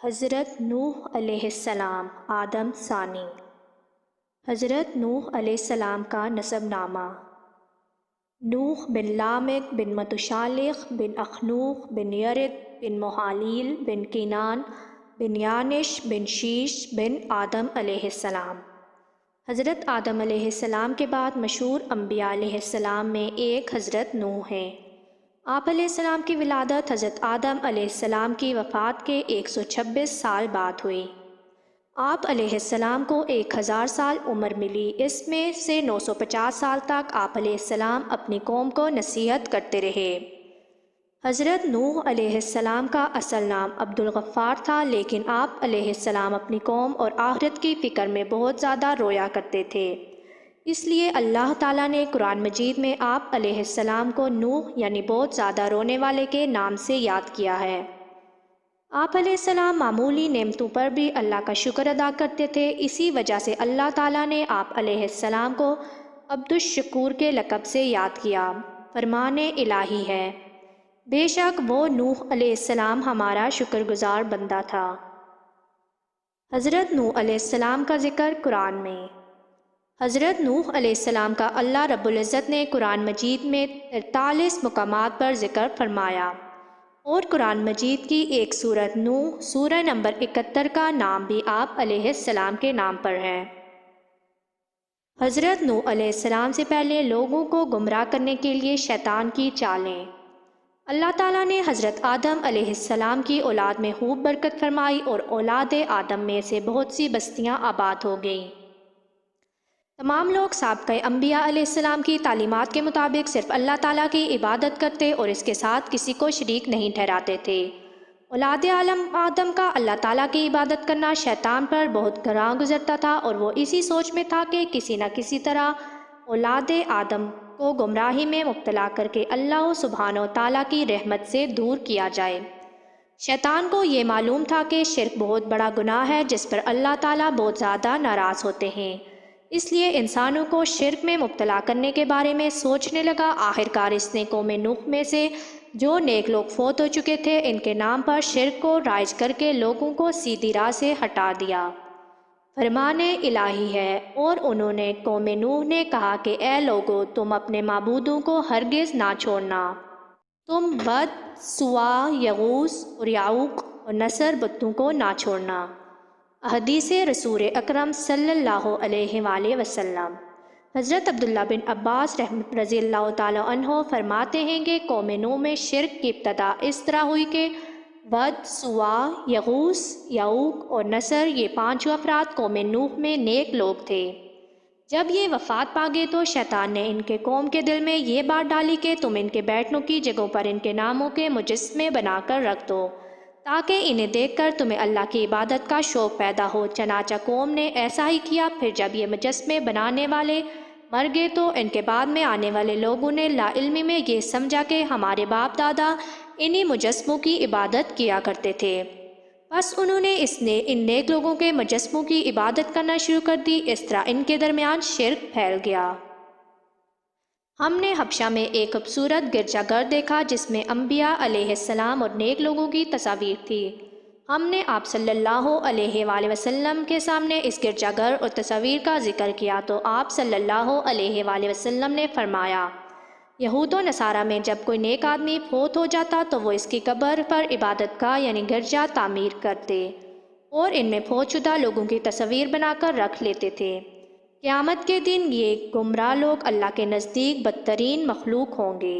حضرت نوح علیہ السلام آدم ثانی۔ حضرت نوح علیہ السلام کا نسب نامہ: نوح بن لامک بن متشالخ بن اخنوخ بن یرد بن محالیل بن کینان بن یانش بن شیش بن آدم علیہ السلام۔ حضرت آدم علیہ السلام کے بعد مشہور انبیاء علیہ السلام میں ایک حضرت نوح ہیں۔ آپ علیہ السلام کی ولادت حضرت آدم علیہ السلام کی وفات کے 126 سال بعد ہوئی۔ آپ علیہ السلام کو 1000 سال عمر ملی، اس میں سے 950 سال تک آپ علیہ السلام اپنی قوم کو نصیحت کرتے رہے۔ حضرت نوح علیہ السلام کا اصل نام عبدالغفار تھا، لیکن آپ علیہ السلام اپنی قوم اور آخرت کی فکر میں بہت زیادہ رویا کرتے تھے، اس لیے اللہ تعالیٰ نے قرآن مجید میں آپ علیہ السلام کو نوح یعنی بہت زیادہ رونے والے کے نام سے یاد کیا ہے۔ آپ علیہ السلام معمولی نعمتوں پر بھی اللہ کا شکر ادا کرتے تھے، اسی وجہ سے اللہ تعالیٰ نے آپ علیہ السلام کو عبد الشکور کے لقب سے یاد کیا۔ فرمان الہی ہے، بے شک وہ نوح علیہ السلام ہمارا شکر گزار بندہ تھا۔ حضرت نوح علیہ السلام کا ذکر قرآن میں۔ حضرت نوح علیہ السلام کا اللہ رب العزت نے قرآن مجید میں 43 مقامات پر ذکر فرمایا، اور قرآن مجید کی ایک سورت نوح سورہ نمبر 71 کا نام بھی آپ علیہ السلام کے نام پر ہے۔ حضرت نوح علیہ السلام سے پہلے لوگوں کو گمراہ کرنے کے لیے شیطان کی چالیں۔ اللہ تعالیٰ نے حضرت آدم علیہ السلام کی اولاد میں خوب برکت فرمائی اور اولاد آدم میں سے بہت سی بستیاں آباد ہو گئیں۔ تمام لوگ سابقہ انبیاء علیہ السلام کی تعلیمات کے مطابق صرف اللہ تعالیٰ کی عبادت کرتے اور اس کے ساتھ کسی کو شریک نہیں ٹھہراتے تھے۔ اولاد آدم کا اللہ تعالیٰ کی عبادت کرنا شیطان پر بہت گراں گزرتا تھا، اور وہ اسی سوچ میں تھا کہ کسی نہ کسی طرح اولاد آدم کو گمراہی میں مبتلا کر کے اللہ سبحانہ و تعالیٰ کی رحمت سے دور کیا جائے۔ شیطان کو یہ معلوم تھا کہ شرک بہت بڑا گناہ ہے جس پر اللہ تعالیٰ بہت زیادہ ناراض ہوتے ہیں، اس لیے انسانوں کو شرک میں مبتلا کرنے کے بارے میں سوچنے لگا۔ آخرکار اس نے قوم نوح میں سے جو نیک لوگ فوت ہو چکے تھے ان کے نام پر شرک کو رائج کر کے لوگوں کو سیدھی راہ سے ہٹا دیا۔ فرمان الہی ہے، اور انہوں نے قوم نوح نے کہا کہ اے لوگو، تم اپنے معبودوں کو ہرگز نہ چھوڑنا، تم ود، سوا، یغوث اور یعوق اور نصر بتوں کو نہ چھوڑنا۔ حدیث رسول اکرم صلی اللہ علیہ وآلہ وسلم۔ حضرت عبداللہ بن عباس رضی اللہ تعالیٰ عنہ فرماتے ہیں کہ قوم نوح میں شرک کی ابتدا اس طرح ہوئی کہ ود، سوا، یغوث، یعوق اور نصر یہ 5 افراد قوم نوح میں نیک لوگ تھے۔ جب یہ وفات پا گئے تو شیطان نے ان کے قوم کے دل میں یہ بات ڈالی کہ تم ان کے بیٹھنوں کی جگہوں پر ان کے ناموں کے مجسمے بنا کر رکھ دو تاکہ انہیں دیکھ کر تمہیں اللہ کی عبادت کا شوق پیدا ہو۔ چنانچہ قوم نے ایسا ہی کیا۔ پھر جب یہ مجسمے بنانے والے مر گئے تو ان کے بعد میں آنے والے لوگوں نے لا علمی میں یہ سمجھا کہ ہمارے باپ دادا انہی مجسموں کی عبادت کیا کرتے تھے، بس انہوں نے ان نیک لوگوں کے مجسموں کی عبادت کرنا شروع کر دی۔ اس طرح ان کے درمیان شرک پھیل گیا۔ ہم نے حبشہ میں ایک خوبصورت گرجا گھر دیکھا جس میں انبیاء علیہ السلام اور نیک لوگوں کی تصاویر تھی۔ ہم نے آپ صلی اللہ علیہ وآلہ وسلم کے سامنے اس گرجا گھر اور تصاویر کا ذکر کیا تو آپ صلی اللہ علیہ وآلہ وسلم نے فرمایا، یہود و نصارہ میں جب کوئی نیک آدمی فوت ہو جاتا تو وہ اس کی قبر پر عبادت گاہ یعنی گرجا تعمیر کرتے اور ان میں فوت شدہ لوگوں کی تصاویر بنا کر رکھ لیتے تھے۔ قیامت کے دن یہ گمراہ لوگ اللہ کے نزدیک بدترین مخلوق ہوں گے۔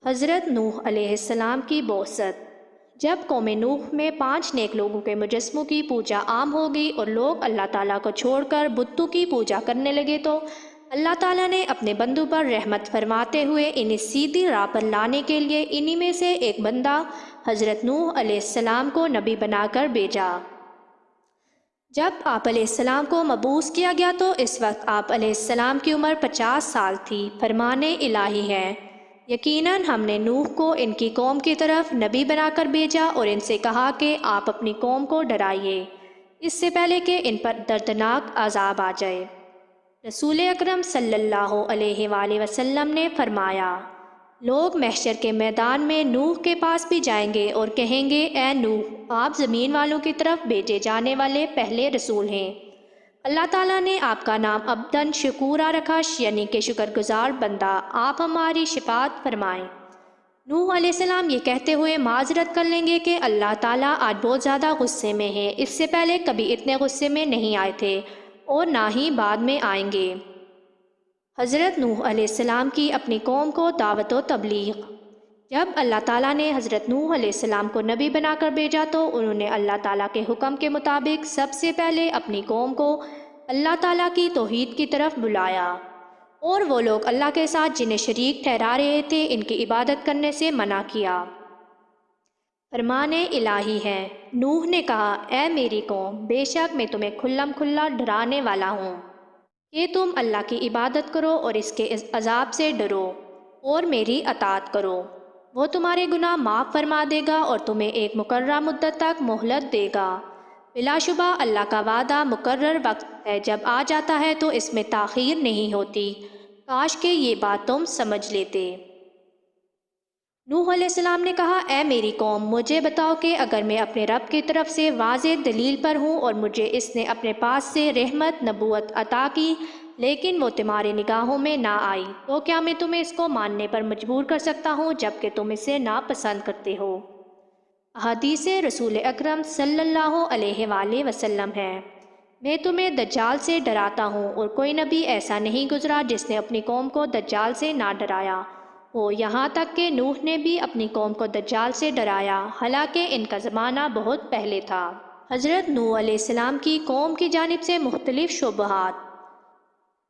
حضرت نوح علیہ السلام کی بعثت۔ جب قوم نوح میں 5 نیک لوگوں کے مجسموں کی پوجا عام ہو گئی اور لوگ اللہ تعالیٰ کو چھوڑ کر بتوں کی پوجا کرنے لگے تو اللہ تعالیٰ نے اپنے بندوں پر رحمت فرماتے ہوئے انہیں سیدھی راہ پر لانے کے لیے انہی میں سے ایک بندہ حضرت نوح علیہ السلام کو نبی بنا کر بھیجا۔ جب آپ علیہ السلام کو مبعوث کیا گیا تو اس وقت آپ علیہ السلام کی عمر 50 سال تھی۔ فرمان الہی ہے، یقیناً ہم نے نوح کو ان کی قوم کی طرف نبی بنا کر بھیجا اور ان سے کہا کہ آپ اپنی قوم کو ڈرائیے اس سے پہلے کہ ان پر دردناک عذاب آ جائے۔ رسول اکرم صلی اللہ علیہ وآلہ وسلم نے فرمایا، لوگ محشر کے میدان میں نوح کے پاس بھی جائیں گے اور کہیں گے اے نوح، آپ زمین والوں کی طرف بھیجے جانے والے پہلے رسول ہیں۔ اللہ تعالیٰ نے آپ کا نام عبدن شکورا رکھا، یعنی کہ شکر گزار بندہ، آپ ہماری شفاعت فرمائیں۔ نوح علیہ السلام یہ کہتے ہوئے معذرت کر لیں گے کہ اللہ تعالیٰ آج بہت زیادہ غصے میں ہیں، اس سے پہلے کبھی اتنے غصے میں نہیں آئے تھے اور نہ ہی بعد میں آئیں گے۔ حضرت نوح علیہ السلام کی اپنی قوم کو دعوت و تبلیغ۔ جب اللہ تعالیٰ نے حضرت نوح علیہ السلام کو نبی بنا کر بھیجا تو انہوں نے اللہ تعالیٰ کے حکم کے مطابق سب سے پہلے اپنی قوم کو اللہ تعالیٰ کی توحید کی طرف بلایا، اور وہ لوگ اللہ کے ساتھ جنہیں شریک ٹھہرا رہے تھے ان کی عبادت کرنے سے منع کیا۔ فرمان الہی ہے۔ نوح نے کہا اے میری قوم، بے شک میں تمہیں کھلم کھلا ڈرانے والا ہوں کہ تم اللہ کی عبادت کرو اور اس کے عذاب سے ڈرو اور میری اطاعت کرو۔ وہ تمہارے گناہ معاف فرما دے گا اور تمہیں ایک مقررہ مدت تک مہلت دے گا۔ بلا شبہ اللہ کا وعدہ مقرر وقت ہے، جب آ جاتا ہے تو اس میں تاخیر نہیں ہوتی۔ کاش کہ یہ بات تم سمجھ لیتے۔ نوح علیہ السلام نے کہا اے میری قوم، مجھے بتاؤ کہ اگر میں اپنے رب کی طرف سے واضح دلیل پر ہوں اور مجھے اس نے اپنے پاس سے رحمت نبوت عطا کی لیکن وہ تمہاری نگاہوں میں نہ آئی، تو کیا میں تمہیں اس کو ماننے پر مجبور کر سکتا ہوں جبکہ تم اسے ناپسند کرتے ہو؟ احادیث رسول اکرم صلی اللہ علیہ وآلہ وسلم ہے۔ میں تمہیں دجال سے ڈراتا ہوں، اور کوئی نبی ایسا نہیں گزرا جس نے اپنی قوم کو دجال سے نہ ڈرایا ہو، یہاں تک کہ نوح نے بھی اپنی قوم کو دجال سے ڈرایا، حالانکہ ان کا زمانہ بہت پہلے تھا۔ حضرت نوح علیہ السلام کی قوم کی جانب سے مختلف شبہات۔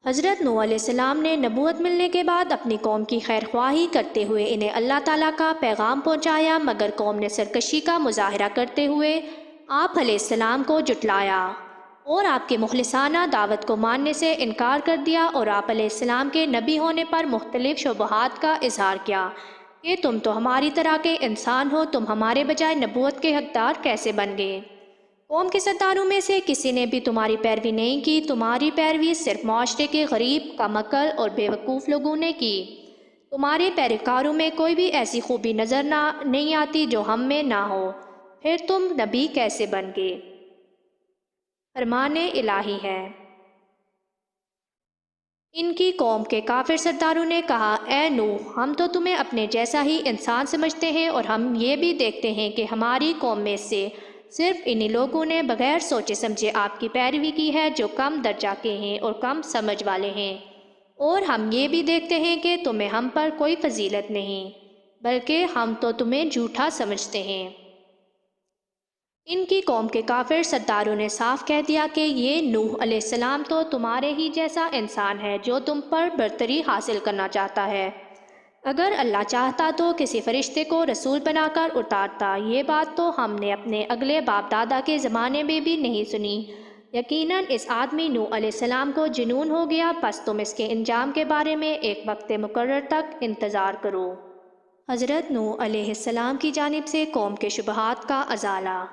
حضرت نوح علیہ السلام نے نبوت ملنے کے بعد اپنی قوم کی خیر خواہی کرتے ہوئے انہیں اللہ تعالیٰ کا پیغام پہنچایا، مگر قوم نے سرکشی کا مظاہرہ کرتے ہوئے آپ علیہ السلام کو جھٹلایا اور آپ کی مخلصانہ دعوت کو ماننے سے انکار کر دیا، اور آپ علیہ السلام کے نبی ہونے پر مختلف شبہات کا اظہار کیا کہ تم تو ہماری طرح کے انسان ہو، تم ہمارے بجائے نبوت کے حقدار کیسے بن گئے؟ قوم کے سرداروں میں سے کسی نے بھی تمہاری پیروی نہیں کی، تمہاری پیروی صرف معاشرے کے غریب، کم عقل اور بے وقوف لوگوں نے کی۔ تمہارے پیروکاروں میں کوئی بھی ایسی خوبی نظر نہیں آتی جو ہم میں نہ ہو، پھر تم نبی کیسے بن گئے؟ فرمان الہی ہے۔ ان کی قوم کے کافر سرداروں نے کہا اے نوح، ہم تو تمہیں اپنے جیسا ہی انسان سمجھتے ہیں، اور ہم یہ بھی دیکھتے ہیں کہ ہماری قوم میں سے صرف انہی لوگوں نے بغیر سوچے سمجھے آپ کی پیروی کی ہے جو کم درجہ کے ہیں اور کم سمجھ والے ہیں، اور ہم یہ بھی دیکھتے ہیں کہ تمہیں ہم پر کوئی فضیلت نہیں، بلکہ ہم تو تمہیں جھوٹا سمجھتے ہیں۔ ان کی قوم کے کافر سرداروں نے صاف کہہ دیا کہ یہ نوح علیہ السلام تو تمہارے ہی جیسا انسان ہے جو تم پر برتری حاصل کرنا چاہتا ہے۔ اگر اللہ چاہتا تو کسی فرشتے کو رسول بنا کر اتارتا، یہ بات تو ہم نے اپنے اگلے باپ دادا کے زمانے میں بھی نہیں سنی۔ یقیناً اس آدمی نوح علیہ السلام کو جنون ہو گیا، پس تم اس کے انجام کے بارے میں ایک وقت مقرر تک انتظار کرو۔ حضرت نوح علیہ السلام کی جانب سے قوم کے شبہات کا ازالہ۔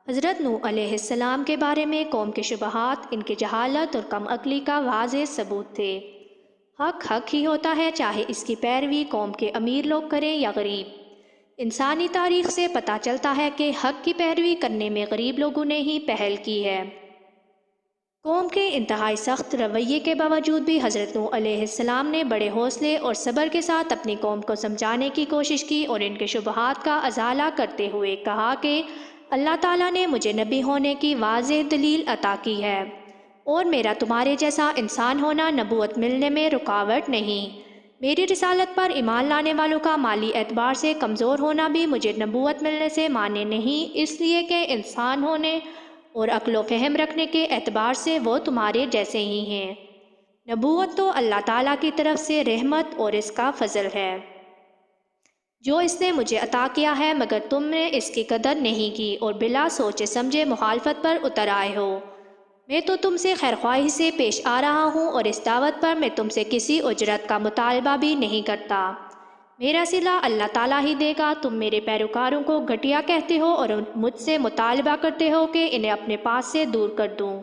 حضرت نوح علیہ السلام کے بارے میں قوم کے شبہات ان کی جہالت اور کم عقلی کا واضح ثبوت تھے۔ حق حق ہی ہوتا ہے، چاہے اس کی پیروی قوم کے امیر لوگ کریں یا غریب۔ انسانی تاریخ سے پتہ چلتا ہے کہ حق کی پیروی کرنے میں غریب لوگوں نے ہی پہل کی ہے۔ قوم کے انتہائی سخت رویے کے باوجود بھی حضرت نوح علیہ السلام نے بڑے حوصلے اور صبر کے ساتھ اپنی قوم کو سمجھانے کی کوشش کی اور ان کے شبہات کا ازالہ کرتے ہوئے کہا کہ اللہ تعالیٰ نے مجھے نبی ہونے کی واضح دلیل عطا کی ہے، اور میرا تمہارے جیسا انسان ہونا نبوت ملنے میں رکاوٹ نہیں۔ میری رسالت پر ایمان لانے والوں کا مالی اعتبار سے کمزور ہونا بھی مجھے نبوت ملنے سے مانے نہیں، اس لیے کہ انسان ہونے اور عقل و فہم رکھنے کے اعتبار سے وہ تمہارے جیسے ہی ہیں۔ نبوت تو اللہ تعالیٰ کی طرف سے رحمت اور اس کا فضل ہے جو اس نے مجھے عطا کیا ہے، مگر تم نے اس کی قدر نہیں کی اور بلا سوچے سمجھے مخالفت پر اتر آئے ہو۔ میں تو تم سے خیر خواہی سے پیش آ رہا ہوں، اور اس دعوت پر میں تم سے کسی اجرت کا مطالبہ بھی نہیں کرتا۔ میرا صلہ اللہ تعالیٰ ہی دے گا۔ تم میرے پیروکاروں کو گھٹیا کہتے ہو اور مجھ سے مطالبہ کرتے ہو کہ انہیں اپنے پاس سے دور کر دوں۔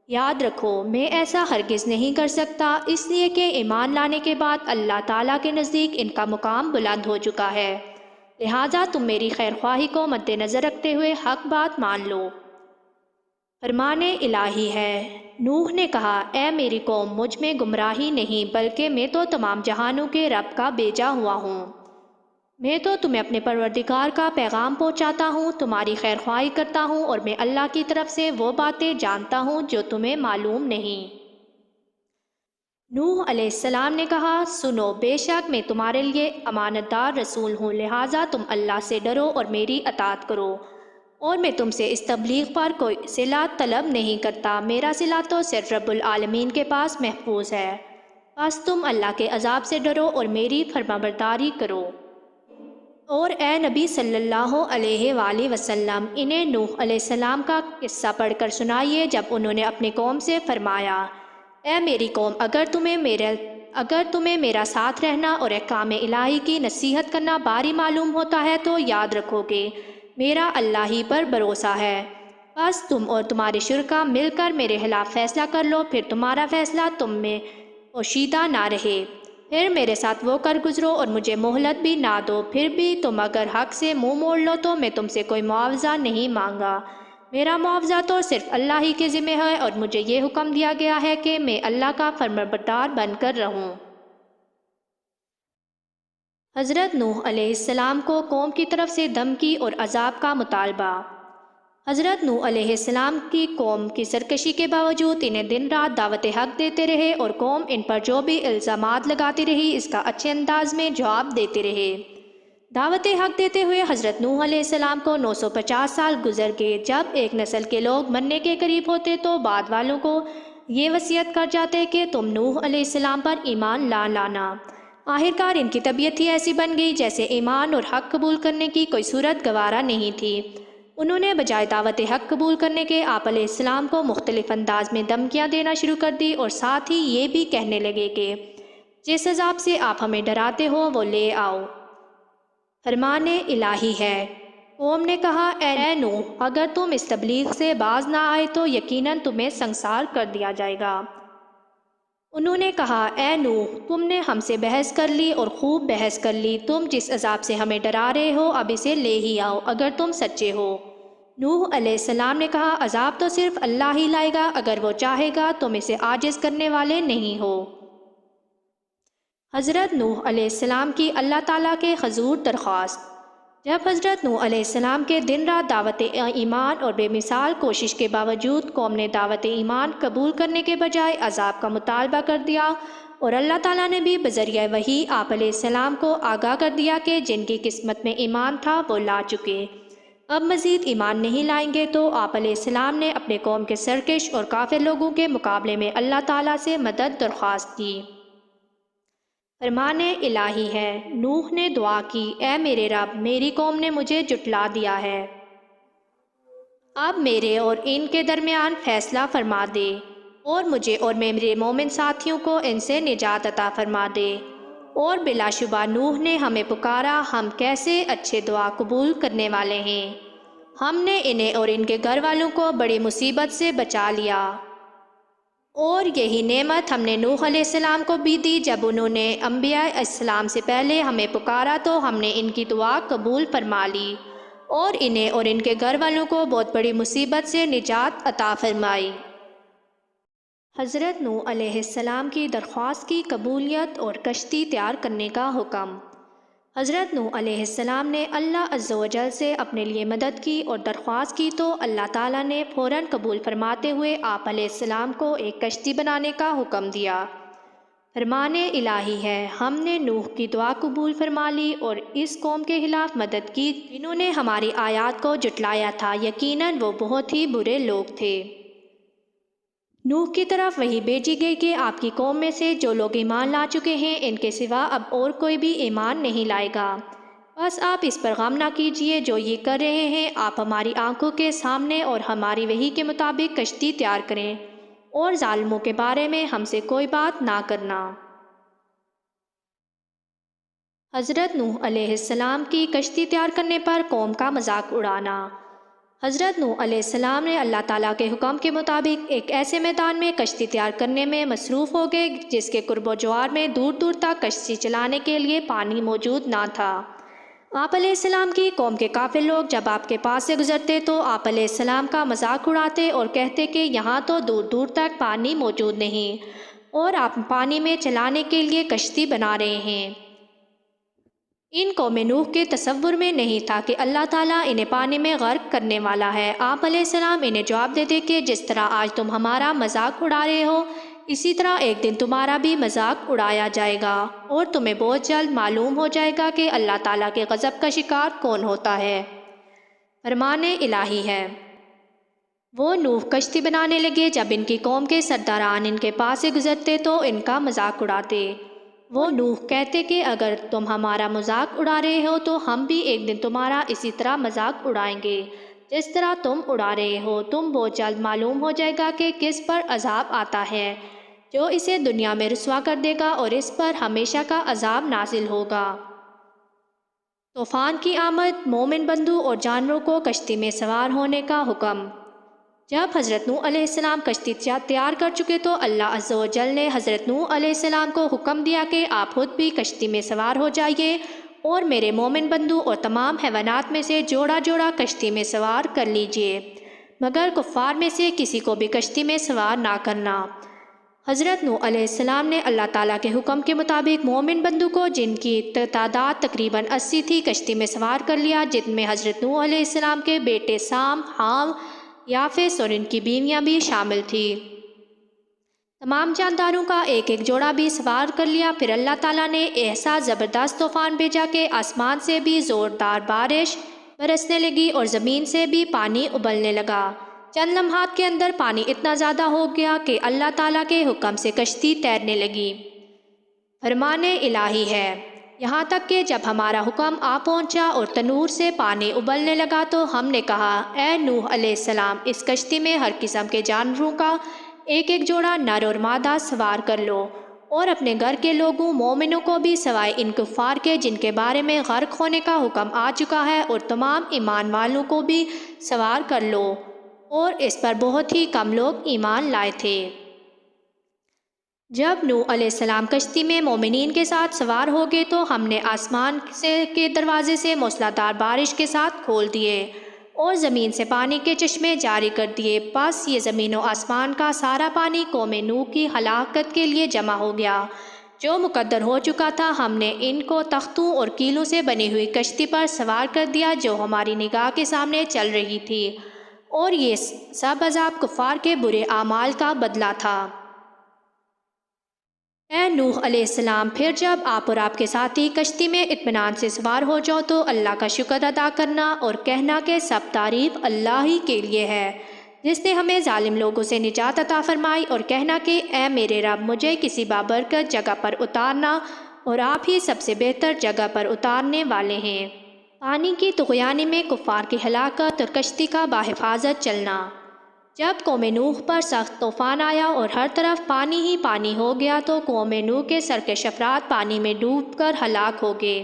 یاد رکھو میں ایسا ہرگز نہیں کر سکتا، اس لیے کہ ایمان لانے کے بعد اللہ تعالیٰ کے نزدیک ان کا مقام بلند ہو چکا ہے، لہٰذا تم میری خیر خواہی کو مد نظر رکھتے ہوئے حق بات مان لو۔ فرمان الہی ہے۔ نوح نے کہا، اے میری قوم، مجھ میں گمراہی نہیں بلکہ میں تو تمام جہانوں کے رب کا بھیجا ہوا ہوں۔ میں تو تمہیں اپنے پروردگار کا پیغام پہنچاتا ہوں، تمہاری خیر خواہی کرتا ہوں، اور میں اللہ کی طرف سے وہ باتیں جانتا ہوں جو تمہیں معلوم نہیں۔ نوح علیہ السلام نے کہا، سنو، بے شک میں تمہارے لیے امانت دار رسول ہوں، لہٰذا تم اللہ سے ڈرو اور میری اطاعت کرو، اور میں تم سے اس تبلیغ پر کوئی صلہ طلب نہیں کرتا، میرا صلہ تو صرف رب العالمین کے پاس محفوظ ہے، بس تم اللہ کے عذاب سے ڈرو اور میری فرمانبرداری کرو۔ اور اے نبی صلی اللہ علیہ وآلہ وسلم، انہیں نوح علیہ السلام کا قصہ پڑھ کر سنائیے جب انہوں نے اپنی قوم سے فرمایا، اے میری قوم، اگر تمہیں میرا ساتھ رہنا اور احکام الہی کی نصیحت کرنا باری معلوم ہوتا ہے تو یاد رکھو کہ میرا اللہ ہی پر بھروسہ ہے، بس تم اور تمہارے شرکا مل کر میرے خلاف فیصلہ کر لو، پھر تمہارا فیصلہ تم میں پوشیدہ نہ رہے، پھر میرے ساتھ وہ کر گزرو اور مجھے مہلت بھی نہ دو، پھر بھی تم اگر حق سے منہ موڑ لو تو میں تم سے کوئی معاوضہ نہیں مانگا، میرا معاوضہ تو صرف اللہ ہی کے ذمہ ہے، اور مجھے یہ حکم دیا گیا ہے کہ میں اللہ کا فرمانبردار بن کر رہوں۔ حضرت نوح علیہ السلام کو قوم کی طرف سے دھمکی اور عذاب کا مطالبہ۔ حضرت نوح علیہ السلام کی قوم کی سرکشی کے باوجود انہیں دن رات دعوت حق دیتے رہے، اور قوم ان پر جو بھی الزامات لگاتی رہی اس کا اچھے انداز میں جواب دیتے رہے۔ دعوت حق دیتے ہوئے حضرت نوح علیہ السلام کو 950 سال گزر گئے۔ جب ایک نسل کے لوگ مرنے کے قریب ہوتے تو بعد والوں کو یہ وصیت کر جاتے کہ تم نوح علیہ السلام پر ایمان لانا۔ آخرکار ان کی طبیعت ہی ایسی بن گئی جیسے ایمان اور حق قبول کرنے کی کوئی صورت گوارا نہیں تھی۔ انہوں نے بجائے دعوت حق قبول کرنے کے آپ علیہ السلام کو مختلف انداز میں دھمکیاں دینا شروع کر دی، اور ساتھ ہی یہ بھی کہنے لگے کہ جس عذاب سے آپ ہمیں ڈراتے ہو وہ لے آؤ۔ فرمان الہی ہے۔ قوم نے کہا، اے نوح، اگر تم اس تبلیغ سے باز نہ آئے تو یقیناً تمہیں سنسار کر دیا جائے گا۔ انہوں نے کہا، اے نوح، تم نے ہم سے بحث کر لی اور خوب بحث کر لی، تم جس عذاب سے ہمیں ڈرا رہے ہو اب اسے لے ہی آؤ اگر تم سچے ہو۔ نوح علیہ السلام نے کہا، عذاب تو صرف اللہ ہی لائے گا، اگر وہ چاہے گا تم اسے عاجز کرنے والے نہیں ہو۔ حضرت نوح علیہ السلام کی اللہ تعالیٰ کے حضور درخواست۔ جب حضرت نوح علیہ السلام کے دن رات دعوت ایمان اور بے مثال کوشش کے باوجود قوم نے دعوت ایمان قبول کرنے کے بجائے عذاب کا مطالبہ کر دیا، اور اللہ تعالیٰ نے بھی بذریعہ وحی آپ علیہ السلام کو آگاہ کر دیا کہ جن کی قسمت میں ایمان تھا وہ لا چکے، اب مزید ایمان نہیں لائیں گے، تو آپ علیہ السلام نے اپنے قوم کے سرکش اور کافر لوگوں کے مقابلے میں اللہ تعالیٰ سے مدد درخواست کی۔ فرمان الہی ہے۔ نوح نے دعا کی، اے میرے رب، میری قوم نے مجھے جھٹلا دیا ہے، اب میرے اور ان کے درمیان فیصلہ فرما دے، اور مجھے اور میرے مومن ساتھیوں کو ان سے نجات عطا فرما دے۔ اور بلا شبہ نوح نے ہمیں پکارا، ہم کیسے اچھے دعا قبول کرنے والے ہیں، ہم نے انہیں اور ان کے گھر والوں کو بڑی مصیبت سے بچا لیا، اور یہی نعمت ہم نے نوح علیہ السلام کو بھی دی جب انہوں نے انبیاء السلام سے پہلے ہمیں پکارا تو ہم نے ان کی دعا قبول فرما لی، اور انہیں اور ان کے گھر والوں کو بہت بڑی مصیبت سے نجات عطا فرمائی۔ حضرت نوح علیہ السلام کی درخواست کی قبولیت اور کشتی تیار کرنے کا حکم۔ حضرت نوح علیہ السلام نے اللہ عز و جل سے اپنے لیے مدد کی اور درخواست کی تو اللہ تعالیٰ نے فوراً قبول فرماتے ہوئے آپ علیہ السلام کو ایک کشتی بنانے کا حکم دیا۔ فرمان الہی ہے، ہم نے نوح کی دعا قبول فرما لی اور اس قوم کے خلاف مدد کی جنہوں نے ہماری آیات کو جھٹلایا تھا، یقیناً وہ بہت ہی برے لوگ تھے۔ نوح کی طرف وحی بھیجی گئی کہ آپ کی قوم میں سے جو لوگ ایمان لا چکے ہیں ان کے سوا اب اور کوئی بھی ایمان نہیں لائے گا، بس آپ اس پر غم نہ کیجیے جو یہ کر رہے ہیں، آپ ہماری آنکھوں کے سامنے اور ہماری وحی کے مطابق کشتی تیار کریں، اور ظالموں کے بارے میں ہم سے کوئی بات نہ کرنا۔ حضرت نوح علیہ السلام کی کشتی تیار کرنے پر قوم کا مذاق اڑانا۔ حضرت نوح علیہ السلام نے اللہ تعالیٰ کے حکم کے مطابق ایک ایسے میدان میں کشتی تیار کرنے میں مصروف ہو گئے جس کے قرب و جوار میں دور دور تک کشتی چلانے کے لیے پانی موجود نہ تھا۔ آپ علیہ السلام کی قوم کے کافر لوگ جب آپ کے پاس سے گزرتے تو آپ علیہ السلام کا مذاق اڑاتے اور کہتے کہ یہاں تو دور دور تک پانی موجود نہیں اور آپ پانی میں چلانے کے لیے کشتی بنا رہے ہیں۔ ان قوم نوح کے تصور میں نہیں تھا کہ اللہ تعالیٰ انہیں پانی میں غرق کرنے والا ہے۔ آپ علیہ السلام انہیں جواب دیتے کہ جس طرح آج تم ہمارا مذاق اڑا رہے ہو اسی طرح ایک دن تمہارا بھی مذاق اڑایا جائے گا اور تمہیں بہت جلد معلوم ہو جائے گا کہ اللہ تعالیٰ کے غضب کا شکار کون ہوتا ہے۔ فرمان الہی ہے۔ وہ نوح کشتی بنانے لگے جب ان کی قوم کے سرداران ان کے پاس سے گزرتے تو ان کا مذاق اڑاتے۔ وہ نوح کہتے کہ اگر تم ہمارا مذاق اڑا رہے ہو تو ہم بھی ایک دن تمہارا اسی طرح مذاق اڑائیں گے جس طرح تم اڑا رہے ہو۔ تم بہت جلد معلوم ہو جائے گا کہ کس پر عذاب آتا ہے جو اسے دنیا میں رسوا کر دے گا اور اس پر ہمیشہ کا عذاب نازل ہوگا۔ طوفان کی آمد، مومن بندو اور جانوروں کو کشتی میں سوار ہونے کا حکم۔ جب حضرت نوح علیہ السلام کشتی تیار کر چکے تو اللہ عز و جل نے حضرت نوح علیہ السلام کو حکم دیا کہ آپ خود بھی کشتی میں سوار ہو جائیے اور میرے مومن بندو اور تمام حیوانات میں سے جوڑا جوڑا کشتی میں سوار کر لیجئے، مگر کفار میں سے کسی کو بھی کشتی میں سوار نہ کرنا۔ حضرت نوح علیہ السلام نے اللہ تعالیٰ کے حکم کے مطابق مومن بندو کو، جن کی تعداد تقریباً 80 تھی، کشتی میں سوار کر لیا، جن میں حضرت نوح علیہ السلام کے بیٹے سام، حام، یافس اور ان کی بیویاں بھی شامل تھیں۔ تمام جانداروں کا ایک ایک جوڑا بھی سوار کر لیا۔ پھر اللہ تعالیٰ نے ایسا زبردست طوفان بھیجا کہ آسمان سے بھی زوردار بارش برسنے لگی اور زمین سے بھی پانی ابلنے لگا۔ چند لمحات کے اندر پانی اتنا زیادہ ہو گیا کہ اللہ تعالیٰ کے حکم سے کشتی تیرنے لگی۔ فرمان الہی ہے۔ یہاں تک کہ جب ہمارا حکم آ پہنچا اور تنور سے پانی ابلنے لگا تو ہم نے کہا، اے نوح علیہ السلام، اس کشتی میں ہر قسم کے جانوروں کا ایک ایک جوڑا نر اور مادہ سوار کر لو اور اپنے گھر کے لوگوں مومنوں کو بھی سوائے ان کفار کے جن کے بارے میں غرق ہونے کا حکم آ چکا ہے اور تمام ایمان والوں کو بھی سوار کر لو، اور اس پر بہت ہی کم لوگ ایمان لائے تھے۔ جب نوح علیہ السلام کشتی میں مومنین کے ساتھ سوار ہو گئے تو ہم نے آسمان کے دروازے سے موسلادھار بارش کے ساتھ کھول دیے اور زمین سے پانی کے چشمے جاری کر دیے۔ پس یہ زمین و آسمان کا سارا پانی قوم نوح کی ہلاکت کے لیے جمع ہو گیا جو مقدر ہو چکا تھا۔ ہم نے ان کو تختوں اور کیلوں سے بنی ہوئی کشتی پر سوار کر دیا جو ہماری نگاہ کے سامنے چل رہی تھی، اور یہ سب عذاب کفار کے برے اعمال کا بدلہ تھا۔ اے نوح علیہ السلام، پھر جب آپ اور آپ کے ساتھی کشتی میں اطمینان سے سوار ہو جاؤ تو اللہ کا شکر ادا کرنا اور کہنا کہ سب تعریف اللہ ہی کے لیے ہے جس نے ہمیں ظالم لوگوں سے نجات عطا فرمائی، اور کہنا کہ اے میرے رب، مجھے کسی بابرکت جگہ پر اتارنا اور آپ ہی سب سے بہتر جگہ پر اتارنے والے ہیں۔ پانی کی طغیانی میں کفار کی ہلاکت اور کشتی کا بحفاظت چلنا۔ جب قوم نوح پر سخت طوفان آیا اور ہر طرف پانی ہی پانی ہو گیا تو قوم نوح کے سرکش افراد پانی میں ڈوب کر ہلاک ہو گئے۔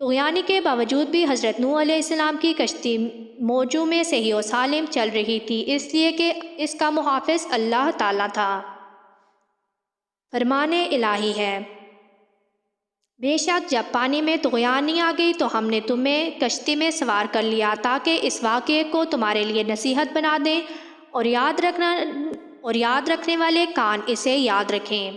طغیانی کے باوجود بھی حضرت نوح علیہ السلام کی کشتی موجوں میں صحیح و سالم چل رہی تھی، اس لیے کہ اس کا محافظ اللہ تعالیٰ تھا۔ فرمان الہی ہے۔ بے شک جب پانی میں طغیانی آ گئی تو ہم نے تمہیں کشتی میں سوار کر لیا تاکہ اس واقعے کو تمہارے لیے نصیحت بنا دیں اور یاد رکھنے والے کان اسے یاد رکھیں۔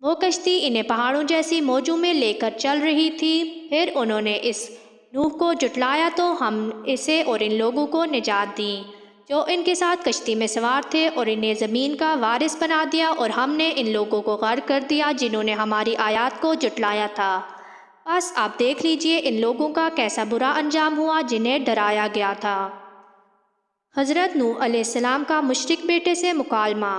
وہ کشتی انہیں پہاڑوں جیسی موجوں میں لے کر چل رہی تھی۔ پھر انہوں نے اس نوح کو جھٹلایا تو ہم اسے اور ان لوگوں کو نجات دی جو ان کے ساتھ کشتی میں سوار تھے، اور انہیں زمین کا وارث بنا دیا، اور ہم نے ان لوگوں کو غرق کر دیا جنہوں نے ہماری آیات کو جھٹلایا تھا۔ بس آپ دیکھ لیجئے ان لوگوں کا کیسا برا انجام ہوا جنہیں ڈرایا گیا تھا۔ حضرت نوح علیہ السلام کا مشرک بیٹے سے مکالمہ۔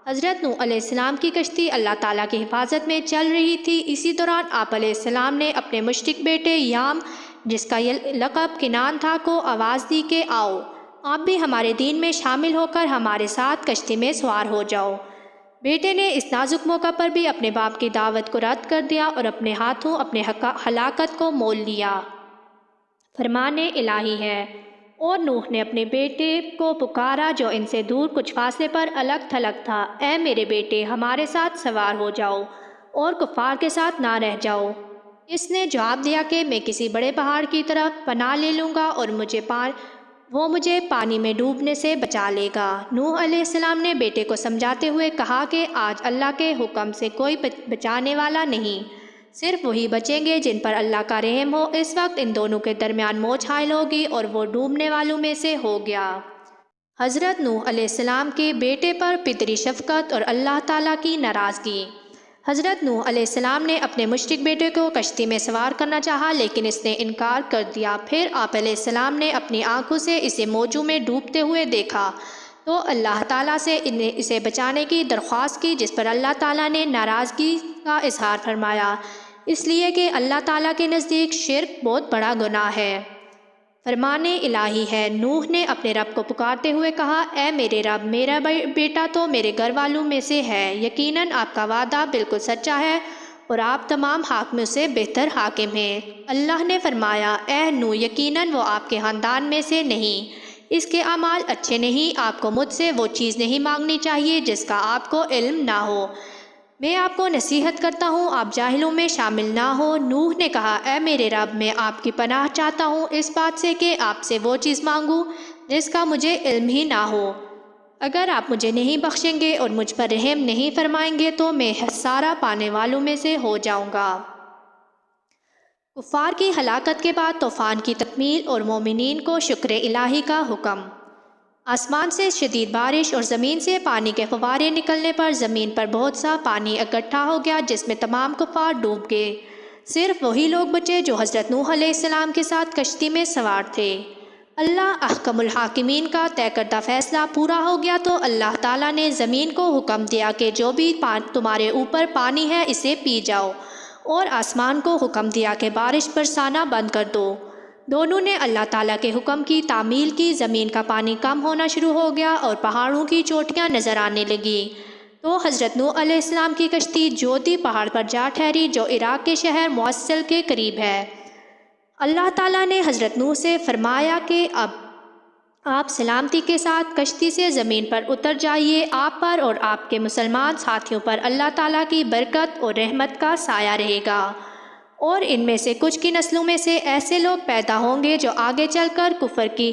حضرت نوح علیہ السلام کی کشتی اللہ تعالیٰ کی حفاظت میں چل رہی تھی۔ اسی دوران آپ علیہ السلام نے اپنے مشرک بیٹے یام، جس کا لقب کنان تھا، کو آواز دی کہ آؤ، آپ بھی ہمارے دین میں شامل ہو کر ہمارے ساتھ کشتی میں سوار ہو جاؤ۔ بیٹے نے اس نازک موقع پر بھی اپنے باپ کی دعوت کو رد کر دیا اور اپنے ہاتھوں اپنے ہلاکت کو مول لیا۔ فرمان الہی ہے۔ اور نوح نے اپنے بیٹے کو پکارا جو ان سے دور کچھ فاصلے پر الگ تھلگ تھا، اے میرے بیٹے، ہمارے ساتھ سوار ہو جاؤ اور کفار کے ساتھ نہ رہ جاؤ۔ اس نے جواب دیا کہ میں کسی بڑے پہاڑ کی طرف پناہ لے لوں گا اور وہ مجھے پانی میں ڈوبنے سے بچا لے گا۔ نوح علیہ السلام نے بیٹے کو سمجھاتے ہوئے کہا کہ آج اللہ کے حکم سے کوئی بچانے والا نہیں، صرف وہی بچیں گے جن پر اللہ کا رحم ہو۔ اس وقت ان دونوں کے درمیان موج حائل ہوگی اور وہ ڈوبنے والوں میں سے ہو گیا۔ حضرت نوح علیہ السلام کے بیٹے پر فطری شفقت اور اللہ تعالیٰ کی ناراضگی۔ حضرت نوح علیہ السلام نے اپنے مشرک بیٹے کو کشتی میں سوار کرنا چاہا لیکن اس نے انکار کر دیا۔ پھر آپ علیہ السلام نے اپنی آنکھوں سے اسے موجوں میں ڈوبتے ہوئے دیکھا تو اللہ تعالیٰ سے اسے بچانے کی درخواست کی، جس پر اللہ تعالیٰ نے ناراضگی کا اظہار فرمایا، اس لیے کہ اللہ تعالیٰ کے نزدیک شرک بہت بڑا گناہ ہے۔ فرمان الہی ہے، نوح نے اپنے رب کو پکارتے ہوئے کہا، اے میرے رب، میرا بیٹا تو میرے گھر والوں میں سے ہے، یقیناً آپ کا وعدہ بالکل سچا ہے اور آپ تمام حاکموں سے بہتر حاکم ہیں۔ اللہ نے فرمایا، اے نوح، یقیناً وہ آپ کے خاندان میں سے نہیں، اس کے اعمال اچھے نہیں، آپ کو مجھ سے وہ چیز نہیں مانگنی چاہیے جس کا آپ کو علم نہ ہو، میں آپ کو نصیحت کرتا ہوں آپ جاہلوں میں شامل نہ ہو۔ نوح نے کہا، اے میرے رب، میں آپ کی پناہ چاہتا ہوں اس بات سے کہ آپ سے وہ چیز مانگوں جس کا مجھے علم ہی نہ ہو۔ اگر آپ مجھے نہیں بخشیں گے اور مجھ پر رحم نہیں فرمائیں گے تو میں خسارہ پانے والوں میں سے ہو جاؤں گا۔ کفار کی ہلاکت کے بعد طوفان کی تکمیل اور مومنین کو شکر الہی کا حکم۔ آسمان سے شدید بارش اور زمین سے پانی کے فوارے نکلنے پر زمین پر بہت سا پانی اکٹھا ہو گیا جس میں تمام کفار ڈوب گئے، صرف وہی لوگ بچے جو حضرت نوح علیہ السلام کے ساتھ کشتی میں سوار تھے۔ اللہ احکم الحاکمین کا طے کردہ فیصلہ پورا ہو گیا تو اللہ تعالیٰ نے زمین کو حکم دیا کہ جو بھی تمہارے اوپر پانی ہے اسے پی جاؤ، اور آسمان کو حکم دیا کہ بارش برسانا بند کر دو۔ دونوں نے اللہ تعالیٰ کے حکم کی تعمیل کی، زمین کا پانی کم ہونا شروع ہو گیا اور پہاڑوں کی چوٹیاں نظر آنے لگیں تو حضرت نوح علیہ السلام کی کشتی جودی پہاڑ پر جا ٹھہری جو عراق کے شہر موصل کے قریب ہے۔ اللہ تعالیٰ نے حضرت نوح سے فرمایا کہ اب آپ سلامتی کے ساتھ کشتی سے زمین پر اتر جائیے، آپ پر اور آپ کے مسلمان ساتھیوں پر اللہ تعالیٰ کی برکت اور رحمت کا سایہ رہے گا، اور ان میں سے کچھ کی نسلوں میں سے ایسے لوگ پیدا ہوں گے جو آگے چل کر کفر کی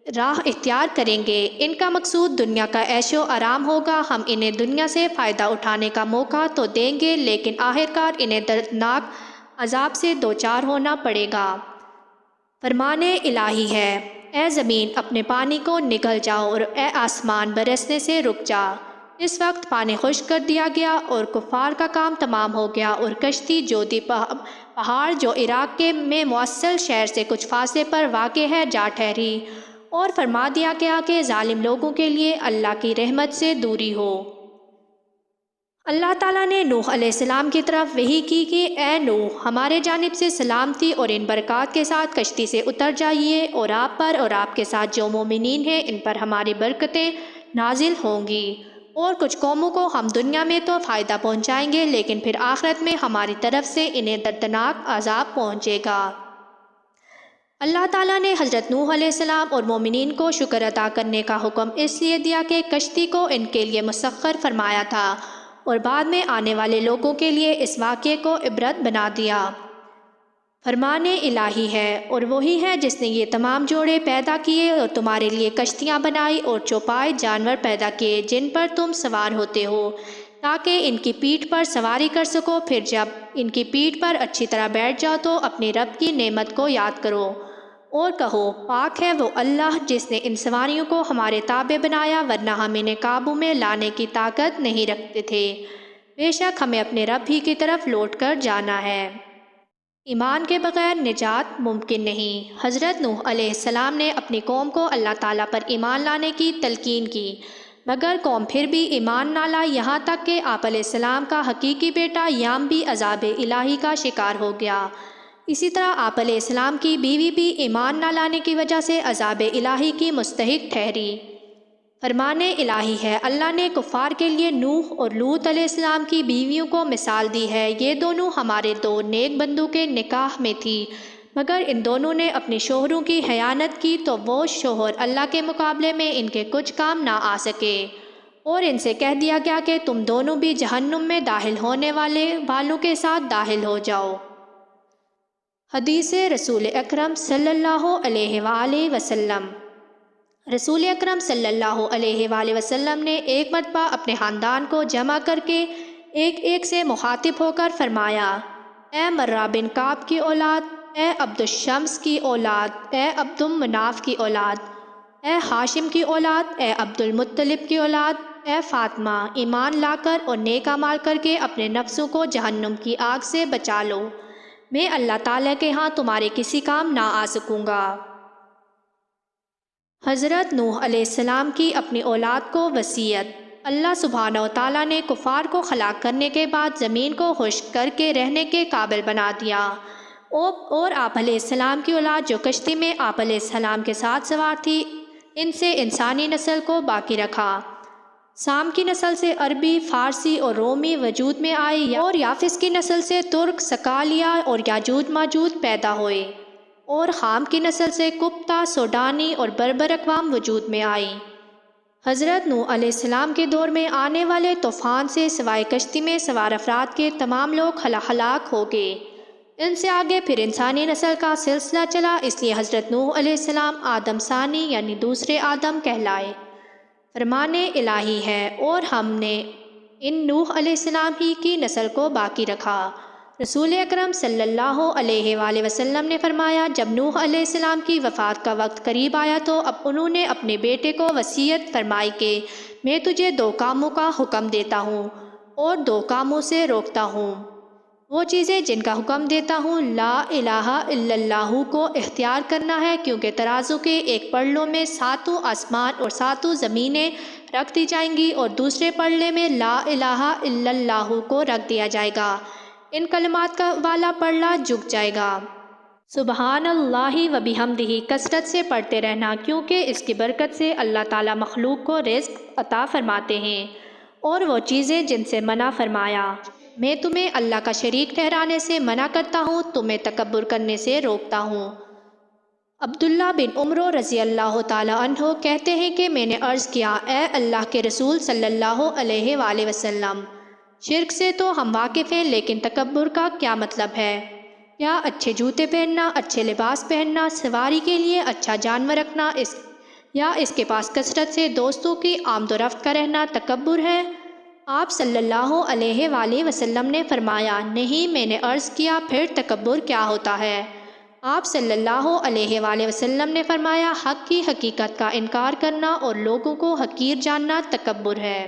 راہ اختیار کریں گے، ان کا مقصود دنیا کا عیش و آرام ہوگا، ہم انہیں دنیا سے فائدہ اٹھانے کا موقع تو دیں گے لیکن آخرکار انہیں دردناک عذاب سے دوچار ہونا پڑے گا۔ فرمان الہی ہے، اے زمین اپنے پانی کو نگل جاؤ اور اے آسمان برسنے سے رک جا۔ اس وقت پانی خشک کر دیا گیا اور کفار کا کام تمام ہو گیا، اور کشتی جودی پہاڑ جو عراق کے میں موصل شہر سے کچھ فاصلے پر واقع ہے جا ٹھہری، اور فرما دیا گیا کہ ظالم لوگوں کے لیے اللہ کی رحمت سے دوری ہو۔ اللہ تعالیٰ نے نوح علیہ السلام کی طرف وحی کی کہ اے نوح، ہمارے جانب سے سلامتی اور ان برکات کے ساتھ کشتی سے اتر جائیے، اور آپ پر اور آپ کے ساتھ جو مومنین ہیں ان پر ہماری برکتیں نازل ہوں گی، اور کچھ قوموں کو ہم دنیا میں تو فائدہ پہنچائیں گے لیکن پھر آخرت میں ہماری طرف سے انہیں دردناک عذاب پہنچے گا۔ اللہ تعالیٰ نے حضرت نوح علیہ السلام اور مومنین کو شکر ادا کرنے کا حکم اس لیے دیا کہ کشتی کو ان کے لیے مسخر فرمایا تھا اور بعد میں آنے والے لوگوں کے لیے اس واقعے کو عبرت بنا دیا۔ فرمان الہی ہے، اور وہی ہے جس نے یہ تمام جوڑے پیدا کیے اور تمہارے لیے کشتیاں بنائی اور چوپائے جانور پیدا کیے جن پر تم سوار ہوتے ہو تاکہ ان کی پیٹھ پر سواری کر سکو، پھر جب ان کی پیٹھ پر اچھی طرح بیٹھ جاؤ تو اپنے رب کی نعمت کو یاد کرو اور کہو، پاک ہے وہ اللہ جس نے ان سواریوں کو ہمارے تابع بنایا، ورنہ ہم انہیں قابو میں لانے کی طاقت نہیں رکھتے تھے، بے شک ہمیں اپنے رب ہی کی طرف لوٹ کر جانا ہے۔ ایمان کے بغیر نجات ممکن نہیں۔ حضرت نوح علیہ السلام نے اپنی قوم کو اللہ تعالیٰ پر ایمان لانے کی تلقین کی، مگر قوم پھر بھی ایمان نہ لائی، یہاں تک کہ آپ علیہ السلام کا حقیقی بیٹا یام بھی عذاب الہی کا شکار ہو گیا۔ اسی طرح آپ علیہ السلام کی بیوی بھی ایمان نہ لانے کی وجہ سے عذاب الہی کی مستحق ٹھہری۔ فرمان الہی ہے، اللہ نے کفار کے لیے نوح اور لوط علیہ السلام کی بیویوں کو مثال دی ہے، یہ دونوں ہمارے دو نیک بندوں کے نکاح میں تھی، مگر ان دونوں نے اپنے شوہروں کی خیانت کی تو وہ شوہر اللہ کے مقابلے میں ان کے کچھ کام نہ آ سکے، اور ان سے کہہ دیا گیا کہ تم دونوں بھی جہنم میں داخل ہونے والوں کے ساتھ داخل ہو جاؤ۔ حدیث رسول اکرم صلی اللہ علیہ وآلہ وسلم۔ رسول اکرم صلی اللہ علیہ وآلہ وسلم نے ایک مرتبہ اپنے خاندان کو جمع کر کے ایک سے مخاطب ہو کر فرمایا، اے مرہ بن کعب کی اولاد، اے عبد الشمس کی اولاد، اے عبد المناف کی اولاد، اے ہاشم کی اولاد، اے عبد المطلب کی اولاد، اے فاطمہ، ایمان لا کر اور نیک اعمال کر کے اپنے نفسوں کو جہنم کی آگ سے بچا لو، میں اللہ تعالیٰ کے ہاں تمہارے کسی کام نہ آ سکوں گا۔ حضرت نوح علیہ السلام کی اپنی اولاد کو وصیت۔ اللہ سبحانہ و تعالیٰ نے کفار کو ہلاک کرنے کے بعد زمین کو خشک کر کے رہنے کے قابل بنا دیا، اور آپ علیہ السلام کی اولاد جو کشتی میں آپ علیہ السلام کے ساتھ سوار تھی، ان سے انسانی نسل کو باقی رکھا۔ سام کی نسل سے عربی، فارسی اور رومی وجود میں آئے، اور یافس کی نسل سے ترک، سکالیا اور یاجوج ماجوج پیدا ہوئے، اور خام کی نسل سے کپتا، سوڈانی اور بربر اقوام وجود میں آئی۔ حضرت نوح علیہ السلام کے دور میں آنے والے طوفان سے سوائے کشتی میں سوار افراد کے تمام لوگ ہلاک ہو گئے۔ ان سے آگے پھر انسانی نسل کا سلسلہ چلا، اس لیے حضرت نوح علیہ السلام آدم ثانی یعنی دوسرے آدم کہلائے۔ فرمان الہی ہے، اور ہم نے ان نوح علیہ السلام ہی کی نسل کو باقی رکھا۔ رسول اکرم صلی اللہ علیہ وآلہ وسلم نے فرمایا، جب نوح علیہ السلام کی وفات کا وقت قریب آیا تو اب انہوں نے اپنے بیٹے کو وصیت فرمائی کہ میں تجھے 2 کاموں کا حکم دیتا ہوں اور 2 کاموں سے روکتا ہوں۔ وہ چیزیں جن کا حکم دیتا ہوں، لا الہ الا اللہ کو اختیار کرنا ہے، کیونکہ ترازو کے ایک پلڑوں میں 7 آسمان اور 7 زمینیں رکھ دی جائیں گی، اور دوسرے پلڑے میں لا الہ الا اللہ کو رکھ دیا جائے گا، ان کلمات کا والا پلڑا جھک جائے گا۔ سبحان اللہ و بحمدہ کثرت سے پڑھتے رہنا، کیونکہ اس کی برکت سے اللہ تعالیٰ مخلوق کو رزق عطا فرماتے ہیں۔ اور وہ چیزیں جن سے منع فرمایا، میں تمہیں اللہ کا شریک ٹھہرانے سے منع کرتا ہوں، تمہیں تکبر کرنے سے روکتا ہوں۔ عبداللہ بن عمر رضی اللہ تعالیٰ عنہ کہتے ہیں کہ میں نے عرض کیا، اے اللہ کے رسول صلی اللہ علیہ وآلہ وسلم، شرک سے تو ہم واقف ہیں، لیکن تکبر کا کیا مطلب ہے؟ کیا اچھے جوتے پہننا، اچھے لباس پہننا، سواری کے لیے اچھا جانور رکھنا، یا اس کے پاس کثرت سے دوستوں کی آمد و رفت کا رہنا تکبر ہے؟ آپ صلی اللہ علیہ وآلہ وسلم نے فرمایا، نہیں۔ میں نے عرض کیا، پھر تکبر کیا ہوتا ہے؟ آپ صلی اللہ علیہ وآلہ وسلم نے فرمایا، حق کی حقیقت کا انکار کرنا اور لوگوں کو حقیر جاننا تکبر ہے۔